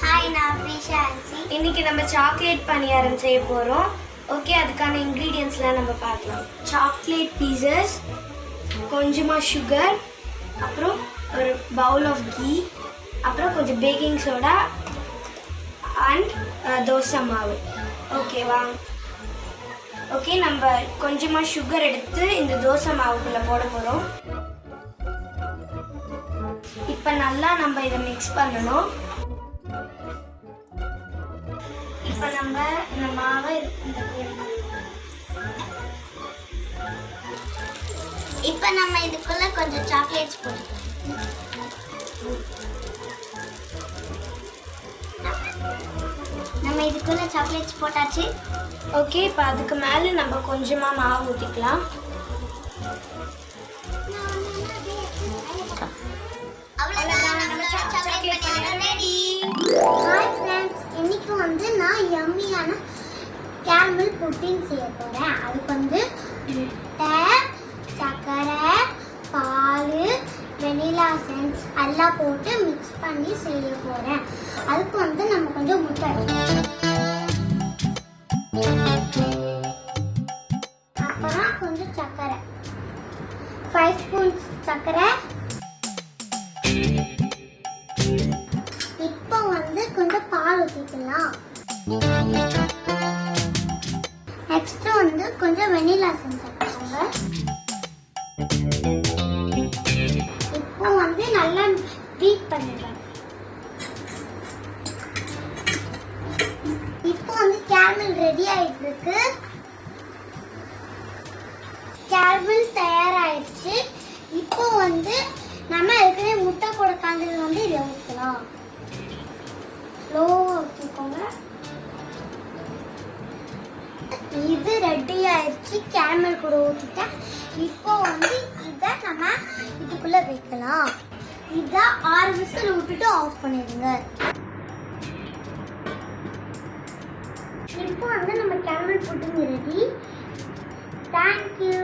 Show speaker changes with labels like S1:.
S1: Hi, நான் பிரிஷான்சி.
S2: இன்னைக்கு நம்ம சாக்லேட் பணியாரம் செய்ய போகிறோம். ஓகே, அதுக்கான இன்க்ரீடியன்ஸ்லாம் நம்ம பார்க்கலாம். சாக்லேட் பீசஸ், கொஞ்சமாக சுகர், அப்புறம் ஒரு பவுல் ஆஃப் கீ, அப்புறம் கொஞ்சம் பேக்கிங் சோடா அண்ட் தோசை மாவு. ஓகேவா? ஓகே, நம்ம கொஞ்சமாக சுகர் எடுத்து இந்த தோசை மாவுக்குள்ளே போட போகிறோம். இப்போ நல்லா நம்ம இதை மிக்ஸ் பண்ணணும். இப்போ நம்ம இந்த மாவை
S1: இப்போ நம்ம இதுக்குள்ள கொஞ்சம் சாக்லேட்ஸ் போட்டுக்கலாம். நம்ம இதுக்குள்ள சாக்லேட்ஸ் போட்டாச்சு.
S2: ஓகே, இப்போ அதுக்கு மேலே நம்ம கொஞ்சமாக மாவு ஊற்றிக்கலாம்.
S1: ஹாய் ஃப்ரெண்ட்ஸ், இன்னைக்கு வந்து நான் யம்மியான கேரமல் புட்டிங் செய்ய போகிறேன். அதுக்கு வந்து முட்டை, சர்க்கரை, பால், வெனிலா எசன்ஸ் எல்லாம் போட்டு மிக்ஸ் பண்ணி செய்ய போகிறேன். அதுக்கு வந்து நம்ம கொஞ்சம் முட்டை, அப்புறம் கொஞ்சம் சர்க்கரை, 5 ஸ்பூன்ஸ் சர்க்கரை. இப்போ வந்து கொஞ்சம் பால் ஊற்றிக்கலாம். நெக்ஸ்ட் வந்து கொஞ்சம் வெனிலா எசன்ஸ் சேர்த்துக்கோங்க. இப்போ வந்து நல்லா பீட் பண்ணிடலாம். இப்போ வந்து கேரமல் ரெடி ஆயிட்டு இருக்கு. கேரமல் தயாராயிடுச்சு. இப்போ வந்து நம்ம ஏற்கனவே முட்டை போட காந்தது வந்து இதில் ஊற்றலாம். ஸ்லோவாக ஊற்றிக்கோங்க. இது ரெடி ஆயிடுச்சு. கேரமல் கூட ஊற்றிட்டேன். இப்போ வந்து இதை நம்ம இதுக்குள்ளே வைக்கலாம். இதை 6 விசில் விட்டுட்டு ஆஃப் பண்ணிடுங்க. இப்போ வந்து நம்ம கேரமல் புட்டிங் ரெடி. தேங்க்யூ.